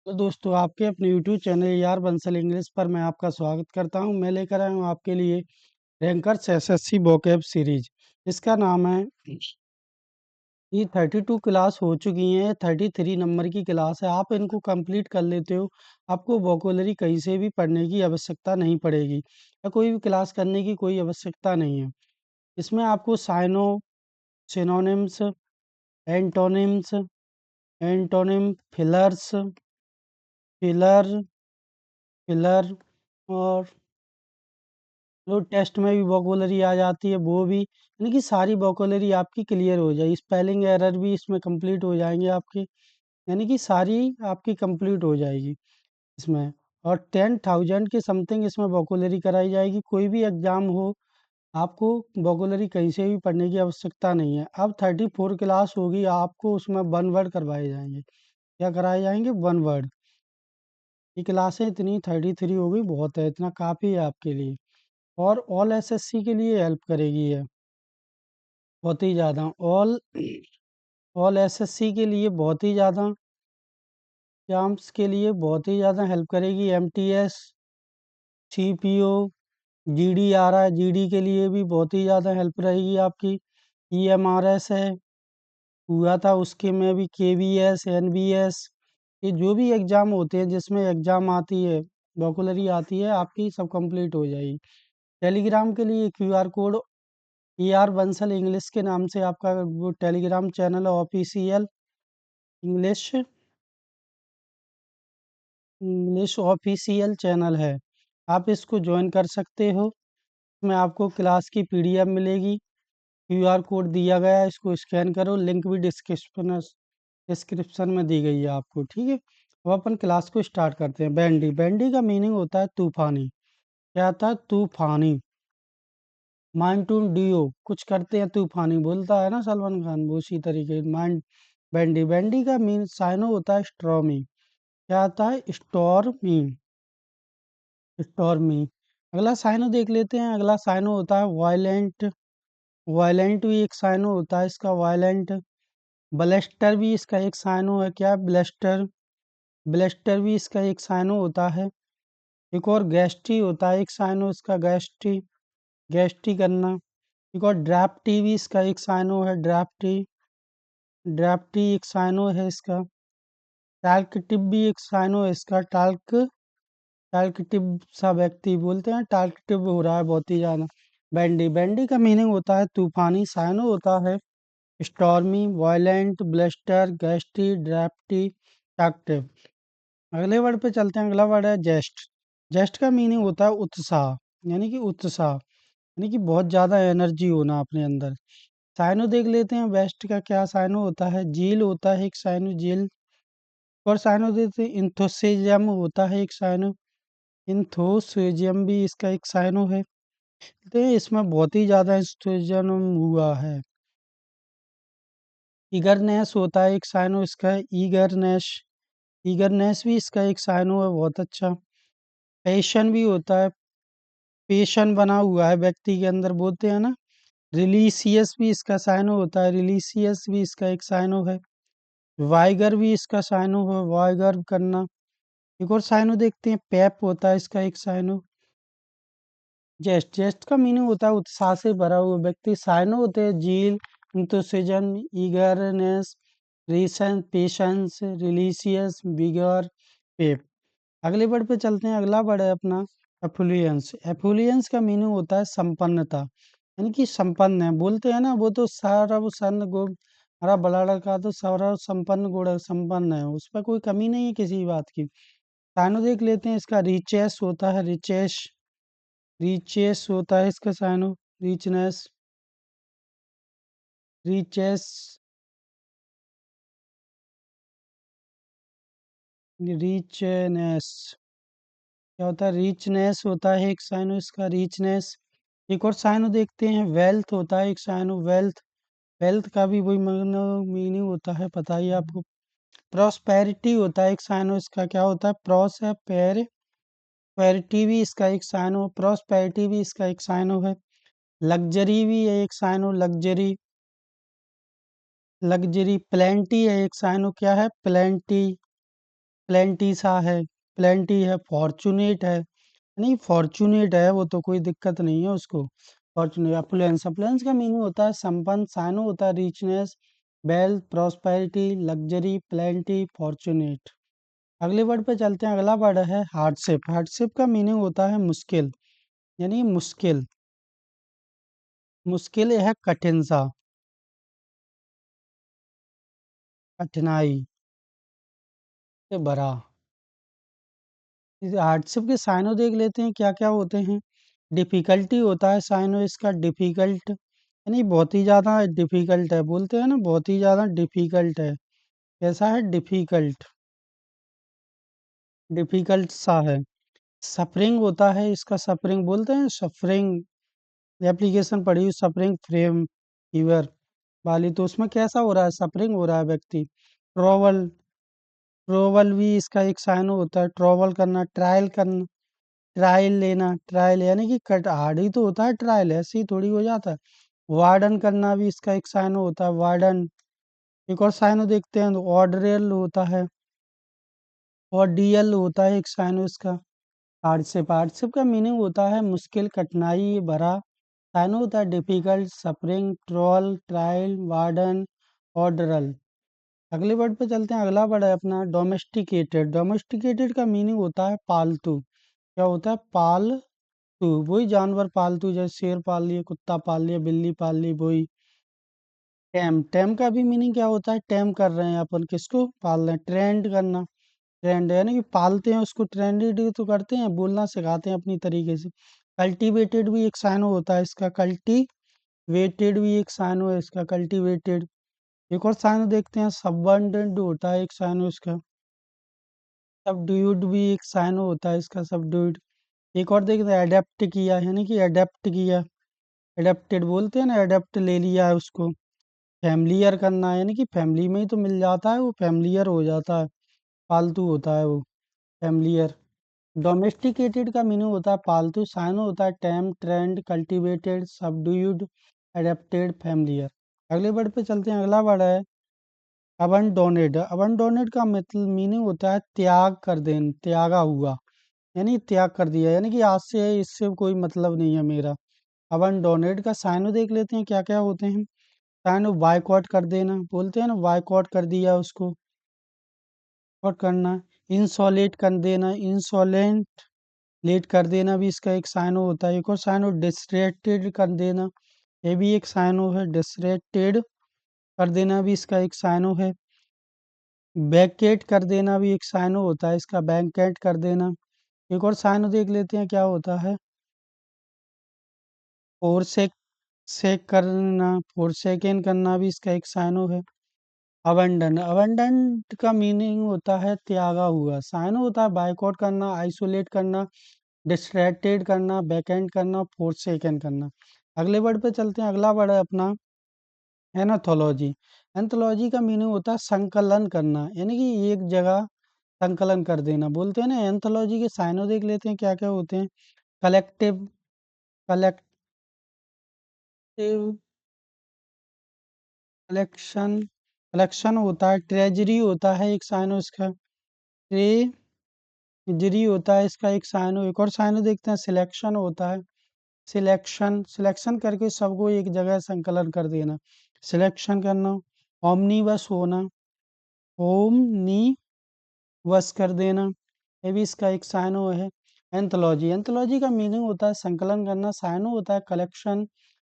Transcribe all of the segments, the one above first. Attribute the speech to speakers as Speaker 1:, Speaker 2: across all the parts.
Speaker 1: तो दोस्तों आपके अपने YouTube चैनल यार बंसल इंग्लिश पर मैं आपका स्वागत करता हूं। मैं लेकर आया हूं आपके लिए रैंकर्स एसएससी वोकैब सीरीज। इसका नाम है ये 32 क्लास हो चुकी हैं। 33 नंबर की क्लास है। आप इनको कंप्लीट कर लेते हो, आपको वोकैबुलरी कहीं से भी पढ़ने की आवश्यकता नहीं पड़ेगी या कोई भी क्लास करने की कोई आवश्यकता नहीं है। इसमें आपको साइनो synonyms, antonyms, antonym, fillers, filler filler और जो टेस्ट में भी वोकैबुलरी आ जाती है वो भी, यानी कि सारी वोकैबुलरी आपकी क्लियर हो जाएगी। स्पेलिंग एरर भी इसमें कंप्लीट हो जाएंगे आपके, यानी कि सारी आपकी कंप्लीट हो जाएगी इसमें। और 10,000 के समथिंग इसमें वोकैबुलरी कराई जाएगी। कोई भी एग्जाम हो, आपको वोकैबुलरी कहीं से भी पढ़ने की आवश्यकता नहीं है। अब 34 क्लास होगी, आपको उसमें वन वर्ड करवाए जाएंगे। क्या कराए जाएंगे? One word. ये क्लासें इतनी 33 हो गई, बहुत है, इतना काफ़ी है आपके लिए। और ऑल एसएससी के लिए हेल्प करेगी है बहुत ही ज़्यादा। ऑल एसएससी के लिए बहुत ही ज़्यादा, एग्जाम्स के लिए बहुत ही ज़्यादा हेल्प करेगी। एमटीएस, सीपीओ, जीडी आ रहा है, जीडी के लिए भी बहुत ही ज़्यादा हेल्प रहेगी आपकी। ईएमआरएस है, हुआ था उसके में भी, केवीएस, एनबीएस, ये जो भी एग्ज़ाम होते हैं जिसमें एग्ज़ाम आती है, वोकैबुलरी आती है, आपकी सब कंप्लीट हो जाएगी। टेलीग्राम के लिए क्यूआर कोड यार बंसल इंग्लिश के नाम से आपका वो Telegram channel official English English official channel है। आप इसको ज्वाइन कर सकते हो। इसमें आपको क्लास की पीडीएफ मिलेगी, क्यूआर कोड दिया गया है, इसको स्कैन करो। लिंक भी डिस्क्रिप्शन में दी गई है आपको, ठीक है। अब अपन क्लास को स्टार्ट करते हैं। बैंडी, बैंडी का मीनिंग होता है तूफानी। क्या था? तूफानी। माउंटेन डियो, कुछ करते हैं तूफानी, बोलता है ना सलमान खान, वो उसी तरीके माइंड। बैंडी, बैंडी का मीन साइनो होता है स्ट्रॉमी। क्या आता है? Stormy, stormy. अगला साइनो देख लेते हैं। अगला साइनो होता है वायलेंट। वायलेंट भी एक साइनो होता है इसका, वायलेंट। ब्लेस्टर भी इसका एक साइनो है। क्या? ब्लेस्टर, ब्लेस्टर भी इसका एक साइनो होता है। एक और गैस्ट्री होता है एक साइनो इसका, गैस्ट्री, गैस्ट्री करना। एक और ड्राफ्टी भी इसका एक साइनो है, ड्राफ्टी, ड्राफ्टी एक साइनो है इसका। टाल्कटिव भी एक साइनो है इसका, टाल्क, टाल्कटिव सा व्यक्ति बोलते हैं, टाल्कटिव हो रहा है बहुत ही ज़्यादा। बैंडी, बैंडी का मीनिंग होता है तूफानी। साइनो होता है स्टॉर्मी, वायलेंट, ब्लस्टर, गैस्टी, ड्राफ्टी, टाल्कटिव। अगले वर्ड पे चलते हैं। अगला वर्ड है जेस्ट। जेस्ट का मीनिंग होता है उत्साह, यानी कि उत्साह, यानी कि बहुत ज़्यादा एनर्जी होना अपने अंदर। साइनो देख लेते हैं। वेस्ट का क्या साइनो होता है? झील होता है एक साइनो, झील। और साइनो देते हैं। इंथुसिज्म होता है एक साइनो, इंथुसिज्म भी इसका एक साइनो है। तो इसमें बहुत ही ज़्यादा इंथुसिज्म हुआ है। ईगरनेस होता है एक साइनो इसका, ईगरनेस, ईगरनेस भी इसका एक साइनो है, बहुत अच्छा। पैशन भी होता है, पेशन बना हुआ है व्यक्ति के अंदर, बोलते हैं ना। रिलीसियस भी इसका साइनो होता है, रिलीसियस भी इसका एक साइनो है। वाइगर भी इसका साइनो है, वाइगर करना। एक और साइनो देखते हैं। पेप होता है इसका एक साइनो। जेस्ट, जेस्ट का मीनिंग होता है उत्साह से भरा हुआ व्यक्ति। साइनो होते हैं झील, इंथुसिज्म, ईगरनेस, रीसन, पेशेंस, रिलीसियस, विगर, पेप। अगले वर्ड पे चलते हैं। अगला वर्ड है अपना एफुलुएंस। एफुलुएंस का मीनिंग होता है संपन्नता, यानी कि संपन्न है, बोलते हैं ना, वो तो सारा वो सन गुण, हरा बड़ा लड़का तो सारा संपन्न गुण है, संपन्न है, उस पर कोई कमी नहीं है किसी बात की। साइनो देख लेते हैं। इसका रिचेस होता है, रिचेस, रिचेस होता है इसका साइनो, रिचनेस, रिचेस, रिचनेस। क्या होता है? रिचनेस होता है एक साइनो इसका, रिचनेस। एक और साइनो देखते हैं। वेल्थ होता है एक साइनो, वेल्थ, वेल्थ का भी वही मीनिंग होता है, पता ही आपको। प्रॉस्पेरिटी होता है एक साइनो इसका। क्या होता है? प्रॉस है, पैर, पैरिटी भी इसका एक साइनो, प्रॉस्पेरिटी भी इसका एक साइनो है। लग्जरी भी है एक साइनो, लग्जरी, लग्जरी। प्लेंटी है एक साइनो। क्या है? प्लेंटी, प्लेंटिसा है, प्लेंटी है, फॉर्चुनेट है। नहीं, फॉर्चुनेट है वो तो कोई दिक्कत नहीं है उसको। फॉर्चुनेट, अपुलेंस, अपुलेंस का मीनिंग होता है संपन्न, साइनो होता है richness, wealth, prosperity, luxury, plenty, fortunate. अगले वर्ड पे चलते हैं। अगला वर्ड है हार्डशिप। हार्डशिप का मीनिंग होता है मुश्किल, यानी मुश्किल। मुश्किल है कठिन सा, कठिनाई से भरा। इस हार्डशिप के साइनो देख लेते हैं क्या क्या होते हैं। डिफिकल्टी होता है साइनो इसका, डिफिकल्ट यानी बहुत ही ज़्यादा डिफिकल्ट है, बोलते हैं ना बहुत ही ज़्यादा डिफिकल्ट है। कैसा है? डिफिकल्ट, डिफिकल्ट सा है। सफरिंग होता है इसका, सफरिंग बोलते हैं, सफरिंग एप्लीकेशन पढ़ी सफरिंग फ्रेम फीवर वाली, तो उसमें कैसा हो रहा है? सफरिंग हो रहा है व्यक्ति। ट्रॉवल, ट्रॉवल भी इसका एक साइन होता है, ट्रॉवल करना, ट्रायल करना, ट्रायल लेना, ट्रायल यानी कि कट हार्ड ही तो होता है ट्रायल, ऐसे ही थोड़ी हो जाता है। वार्डन करना भी इसका एक साइन होता है, वार्डन। एक और साइन देखते हैं तो ऑर्डरियल होता है, और डीएल होता है एक साइन इसका। हार्डशिप, हार्डशिप का मीनिंग होता है मुश्किल, कठिनाई भरा। साइन होता है difficult, suffering, troll, trial, warden, ordeal. अगले वर्ड पे चलते हैं। अगला वर्ड है अपना डोमेस्टिकेटेड। डोमेस्टिकेटेड का मीनिंग होता है पालतू। क्या होता है? पालतू, वही जानवर पालतू, जैसे शेर पाल लिए, कुत्ता पाल लिया, बिल्ली पाल ली, वही। टेम, टेम का भी मीनिंग क्या होता है? टेम कर रहे हैं अपन, किसको पाल रहे हैं? ट्रेंड करना, ट्रेंड यानी कि पालते हैं उसको, ट्रेंडेड तो करते हैं, बोलना सिखाते हैं अपनी तरीके से। कल्टीवेटेड भी एक साइन होता है इसका, कल्टीवेटेड भी एक साइन है इसका, कल्टीवेटेड। एक और साइन देखते हैं, सबअबंडेंट होता है एक साइन इसका। सबड्यूड भी एक साइन होता है इसका, सबड्यूड। एक और देखते हैं, अडेप्ट किया, यानी कि अडेप्ट किया, अडेप्टेड बोलते हैं ना, अडेप्ट ले लिया है उसको। फैमिलियर करना, यानी कि फैमिली में ही तो मिल जाता है वो, फैमिलियर हो जाता है, पालतू होता है वो, फैमिलियर। डोमेस्टिकेटेड का मीनिंग होता है पालतू, साइन होता है tame, trained, cultivated, subdued, adapted, familiar. अगले वर्ड पे चलते हैं। अगला वर्ड है अबंडोनेड। अबंडोनेड का मतलब मीनिंग होता है त्याग कर देना, त्यागा हुआ, यानी त्याग कर दिया, यानी कि आज से है, इससे कोई मतलब नहीं है मेरा। अबंडोनेड का साइनो देख लेते हैं क्या क्या होते हैं। साइनो बायकॉट कर देना, बोलते हैं ना, बायकॉट कर दिया उसको, और करना। इंसॉलेट कर देना, इंसॉलेंट, लेट कर देना भी इसका एक साइनो होता है। एक और साइनो डिस्ट्रैक्टेड कर देना, ये भी एक साइनो है, डिस्ट्रैक्टेड कर देना भी इसका एक साइनो है। बैकेट कर देना भी एक साइनो होता है इसका, बैंकेट कर देना। एक और साइनो देख लेते हैं क्या होता है। फोर सेक करना, फोर सेकेंड करना भी इसका एक साइनो है। अबंडन, अबंडन का मीनिंग होता है त्यागा हुआ, साइनो होता है बायकॉट करना, आइसोलेट करना, डिस्ट्रैक्टेड करना, बैकेंड करना, फोर सेकेंड करना। अगले वर्ड पे चलते हैं। अगला वर्ड है अपना एनाथोलॉजी। एनाथोलॉजी का मीनिंग होता है संकलन करना, यानी कि एक जगह संकलन कर देना, बोलते हैं ना। एंथोलॉजी के साइनो देख लेते हैं क्या क्या होते हैं। कलेक्टिव, कलेक्टिव, कलेक्शन, कलेक्शन होता है। ट्रेजरी होता है एक साइनो इसका, ट्रेजरी होता है इसका एक साइनो। एक और साइनो देखते हैं, सिलेक्शन होता है। सिलेक्शन, सिलेक्शन करके सबको एक जगह संकलन कर देना, सिलेक्शन करना। ओमनीबस होना, ओमनी वश कर देना, ये भी इसका एक साइनो है। एंथोलॉजी, एंथोलॉजी का मीनिंग होता है संकलन करना, साइनो होता है कलेक्शन,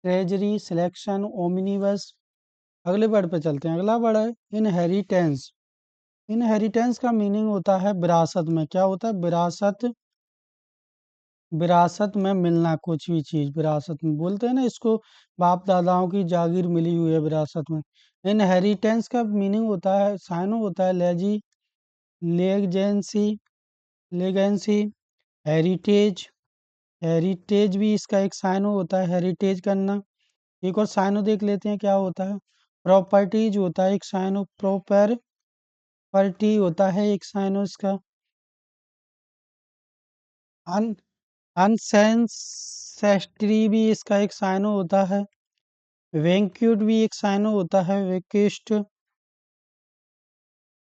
Speaker 1: ट्रेजरी, सिलेक्शन, ओमिनिबस। अगले वर्ड पे चलते हैं। अगला वर्ड है इनहेरिटेंस। इनहेरिटेंस का मीनिंग होता है विरासत में, क्या होता है? विरासत, विरासत में मिलना, कुछ भी चीज विरासत में, बोलते हैं ना इसको, बाप दादाओं की जागीर मिली हुई है विरासत में। इनहेरिटेंस का मीनिंग होता है, साइनो होता है लेजी, लेगजेंसी, लेगेंसी, हेरिटेज, हेरिटेज भी इसका एक साइनो होता है, हेरिटेज करना। एक और साइनो देख लेते हैं क्या होता है। प्रॉपर्टीज होता है एक साइनो, प्रॉपर्टी होता है एक साइनो इसका। अन अनसेंसेस्ट्री भी इसका एक साइनो होता है। वेंक्यूट भी एक साइनो होता है, वेकेस्ट।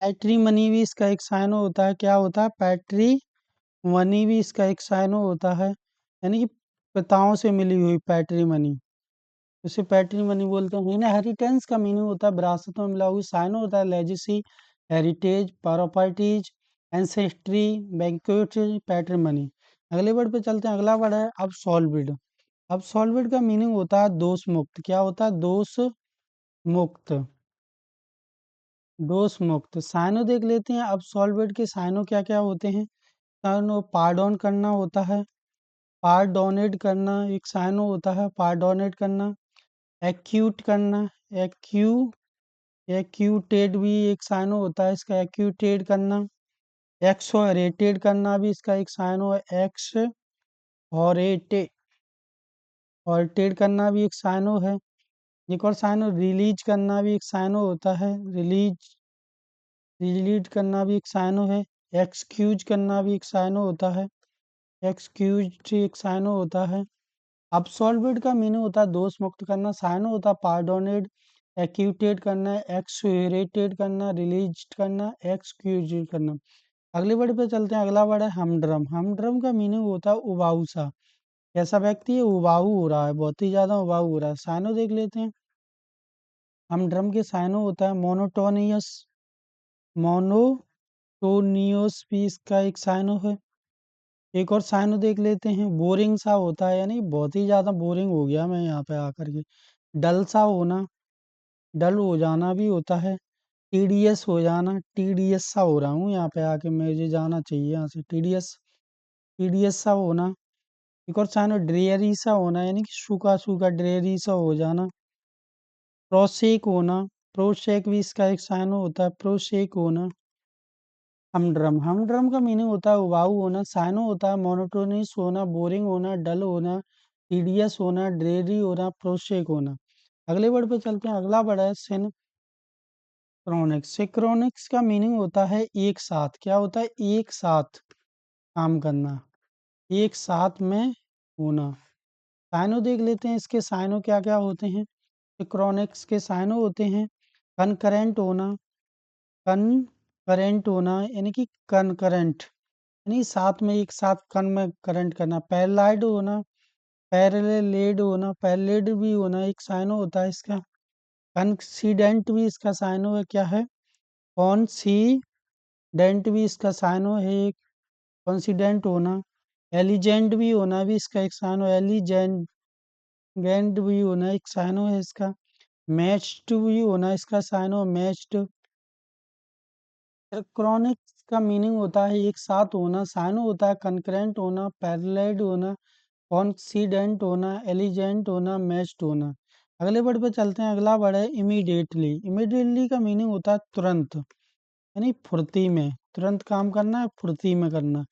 Speaker 1: पैट्रीमनी भी इसका एक साइनो होता है। क्या होता है? पैट्रीमनी भी इसका एक साइनो होता है, यानी कि पिताओं से मिली हुई पैट्रीमनी, उसे पैट्रीमनी बोलते हैं। इनहेरिटेंस का मीनिंग होता है विरासत में मिला हुआ। साइनो होता है legacy, heritage, properties, ancestry, banquet, patrimony. अगले वर्ड पे चलते हैं। अगला वर्ड है अब्सोल्वेड। अब्सोल्वेड का मीनिंग होता है दोष मुक्त। क्या होता है? दोष मुक्त। दोष मुक्त। साइनो देख लेते हैं। अब्सोल्वेड के साइनो क्या क्या होते हैं? साइनो पार्डोन करना होता है, पार्डोनेट करना एक साइनो होता है, पार्डोनेट करना। एक्यूट करना, एक्यू एक्यूटेड भी एक साइनो होता है इसका, एक्यूटेड करना। एक्सोरेटेड करना भी इसका एक साइनो है, एक्स हॉरेटे हॉरेटेड करना भी एक साइनो है। एक और साइनो रिलीज करना भी एक साइनो होता है, रिलीज रिलीज करना भी एक साइनो है। एक्सक्यूज करना भी एक साइनो होता है, एक्सक्यूज एक साइनो होता है। अब्सोल्वेड का मीनिंग होता है दोष मुक्त करना, साइनो होता है पार्डोनेड, एक्यूटेड करना, एक्सुरेटेड करना, रिलीज करना, एक्सक्यूज करना। अगले वर्ड पे चलते हैं। अगला वर्ड है हमड्रम। हमड्रम का मीनिंग होता है उबाऊ सा। ऐसा व्यक्ति है उबाऊ हो रहा है, बहुत ही ज्यादा उबाऊ हो रहा है। साइनो देख लेते हैं। हमड्रम के साइनो होता है मोनोटोनियस, मोनोटोनियस भी इसका एक साइनो है। एक और साइनो देख लेते हैं। बोरिंग सा होता है, यानी बहुत ही ज्यादा बोरिंग हो गया मैं यहाँ पे आकर के। डल सा होना, डल हो जाना भी होता है। टीडीएस हो जाना, टीडीएस सा हो रहा हूँ यहाँ पे आके, मुझे जाना चाहिए यहाँ से। टीडीएस टीडीएस सा होना। एक और साइनो ड्रेयरी सा होना, यानी कि सूखा सूखा ड्रेयरी सा हो जाना। प्रोसेक होना, प्रोसेक भी इसका एक साइनो होता है, प्रोसेक होना। हमड्रम। हमड्रम का मीनिंग होता है उबाऊ होना। साइनो होता है मोनोटोनिस होना, बोरिंग होना, डल होना, टीडियस होना, ड्रेरी होना, प्रोसेक होना। अगले वर्ड पे चलते हैं। अगला वर्ड है सिंक्रोनिक्स। सिंक्रोनिक्स का मीनिंग होता है एक साथ। क्या होता है? एक साथ काम करना, एक साथ में होना। साइनो देख लेते हैं। इसके साइनो क्या क्या होते हैं? सिंक्रोनिक्स के साइनो होते हैं कनकरेंट होना, कनकरेंट होना यानी कि कनकरेंट, यानी साथ में एक साथ कन में करंट करना। पैरेलाइड होना, पैरेलेड होना, पैरेलेड भी होना एक साइनो होता है इसका। कॉन्सिडेंट भी इसका साइनो है। क्या है? कॉन्सिडेंट भी इसका साइनो है एक, कॉन्सिडेंट होना। एलिजेंट भी होना भी इसका एक साइनो, एलिजेंट गेंट भी होना एक साइनो है इसका। मैच्ड भी होना इसका साइनो, मैच्ड। सिंक्रोनिक्स का मीनिंग होता है एक साथ होना। साइनो होता है कंकरेंट होना, पैरेलल होना, कॉन्सिडेंट होना, एलिजेंट होना, मैच्ड होना। अगले वर्ड पे चलते हैं। अगला वर्ड है इमीडिएटली। इमीडिएटली का मीनिंग होता है तुरंत, यानी फुर्ती में, तुरंत काम करना है, फुर्ती में करना,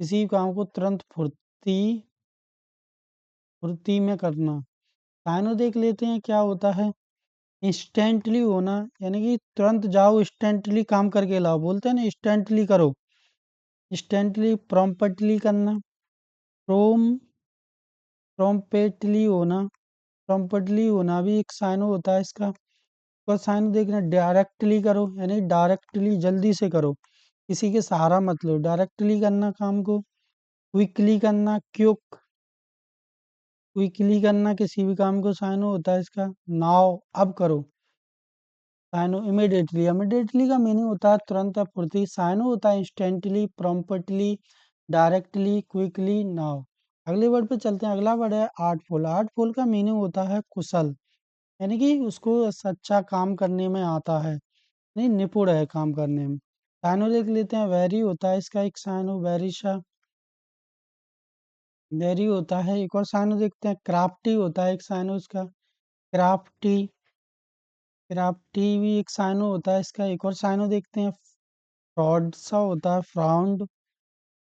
Speaker 1: किसी काम को तुरंत फुर्ती फुर्ती में करना। साइनो देख लेते हैं क्या होता है। इंस्टेंटली होना, यानी कि तुरंत जाओ इंस्टेंटली काम करके लाओ, बोलते हैं ना इंस्टेंटली करो, इंस्टेंटली। प्रॉम्प्टली करना, प्रोम प्रॉम्प्टली होना, प्रॉम्प्टली होना भी एक साइन होता है इसका। तो साइन देखना, डायरेक्टली करो, यानी डायरेक्टली जल्दी से करो, किसी के सहारा मत लो, डायरेक्टली करना काम को। क्विकली करना, क्विकली करना किसी भी काम को साइन होता है इसका। नाउ अब करो, साइनो। इमीडिएटली, इमीडिएटली का मीनिंग होता है तुरंत या फुर्ती। साइनो होता है instantly, promptly, directly, quickly, now. अगले वर्ड पे चलते हैं। अगला वर्ड है आर्टफुल। आर्टफुल का मीनिंग होता है कुशल, यानी कि उसको अच्छा काम करने में आता है, नहीं निपुण है काम करने में। साइनो देख लेते हैं। वेरी होता है इसका एक साइनो, वेरिशा, वेरी होता है। एक और साइनो देखते हैं। क्राफ्टी होता है एक साइनो इसका, क्राफ्टी, क्राफ्टी भी एक साइनो होता है इसका। एक और साइनो देखते हैं। फ्रॉड सा होता है, फ्राउंड,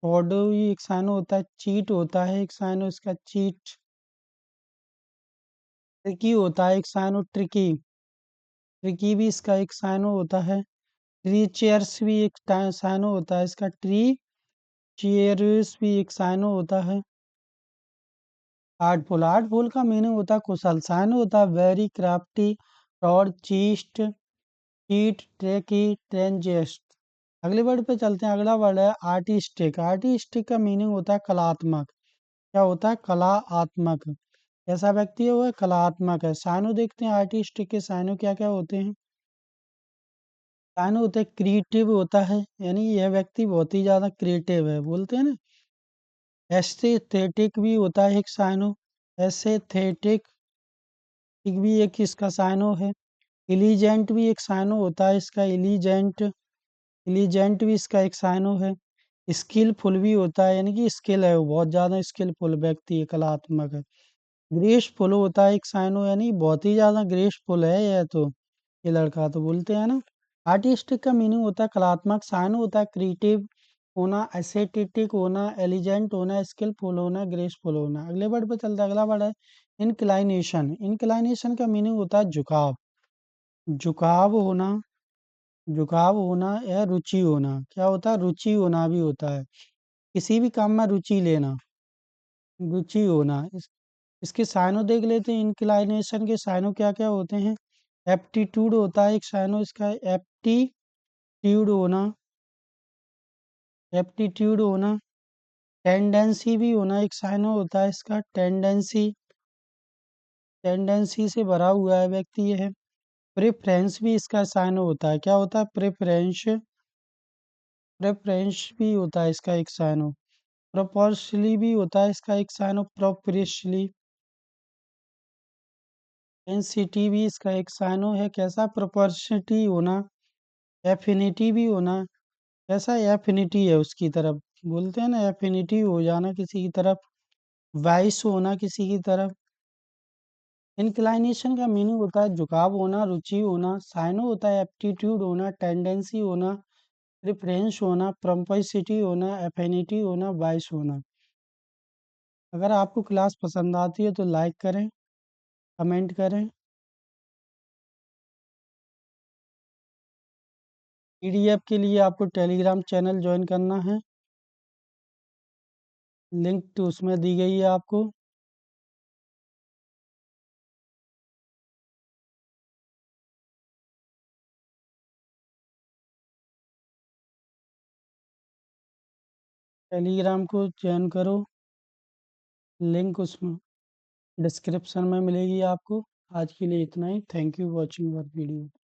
Speaker 1: फ्रॉड भी एक साइनो होता है। चीट होता है एक साइनो इसका, चीट। ट्रिकी होता है एक साइनो, ट्रिकी, ट्रिकी भी इसका एक साइनो होता है। ट्री चेयर्स भी एक साइनो होता है इसका, ट्री चेयर्स भी एक साइनो होता है। आर्टफुल, आर्टफुल का मीनिंग होता है कुशल। साइनो होता है very, crafty, fraud, cheats, cheat, tricky, strangest. अगले वर्ड पे चलते हैं। अगला वर्ड है आर्टिस्टिक। आर्टिस्टिक का मीनिंग होता है कलात्मक। क्या होता है? कलात्मक। ऐसा व्यक्ति है वो है कलात्मक है। साइनो देखते हैं आर्टिस्टिक के साइनो क्या क्या होते हैं। साइनो होते हैं क्रिएटिव होता है, यानी यह व्यक्ति बहुत ही ज्यादा क्रिएटिव है, बोलते हैं ना। एस्थेटिक भी होता है एक साइनो। एस्थेटिक भी एक इसका साइनो है। इलिजेंट भी एक साइनो होता है इसका। इलिजेंट इलिजेंट भी इसका एक साइनो है। स्किलफुल भी होता है, यानी कि स्किल है वो, बहुत ज्यादा स्किलफुल व्यक्ति है, कलात्मक है। ग्रेसफुल होता है एक साइनो, यानी बहुत ही ज्यादा ग्रेसफुल है यह तो, ये लड़का तो, बोलते हैं ना। आर्टिस्टिक का मीनिंग होता है कलात्मक। साइनो होता है क्रिएटिव होना, एस्थेटिक होना, एलिजेंट होना, स्किलफुल होना, ग्रेसफुल होना। अगले वर्ड पे चलता है। अगला वर्ड है इनक्लाइनेशन। इनक्लाइनेशन का मीनिंग होता है झुकाव। झुकाव होना, झुकाव होना या रुचि होना। क्या होता है? रुचि होना भी होता है, किसी भी काम में रुचि लेना, रुचि होना। इसके साइनो देख लेते हैं। इंक्लाइनेशन के साइनो क्या क्या होते हैं। एप्टीट्यूड होता है एक साइनो इसका। एप्टीट्यूड होना, एप्टीट्यूड होना। टेंडेंसी भी होना एक साइनो होता है इसका। टेंडेंसी, टेंडेंसी से भरा हुआ है व्यक्ति ये है। प्रेफरेंस भी इसका साइनो होता है। क्या होता है? प्रेफरेंस, प्रेफरेंस भी होता है इसका एक साइनो। प्रोपोर्शली भी होता है इसका एक साइनो। प्रोपोर्शली। डेंसिटी भी इसका एक साइनो है। कैसा? प्रोपोर्शनिटी होना। एफिनिटी भी होना। कैसा? एफिनिटी है उसकी तरफ, बोलते हैं ना, एफिनिटी हो जाना किसी की तरफ। वाइस होना किसी की तरफ। इंक्लाइनेशन का मीनिंग होता है झुकाव होना, रुचि होना। साइनो होता है एप्टीट्यूड होना, टेंडेंसी होना, प्रेफरेंस होना, प्रोपेंसिटी होना, एफिनिटी होना, वाइस होना। अगर आपको क्लास पसंद आती है तो लाइक करें, कमेंट करें। पीडीएफ के लिए आपको टेलीग्राम चैनल ज्वाइन करना है, लिंक तो उसमें दी गई है आपको। टेलीग्राम को ज्वाइन करो, लिंक उसमें डिस्क्रिप्शन में मिलेगी आपको। आज के लिए इतना ही। Thank you watching our video.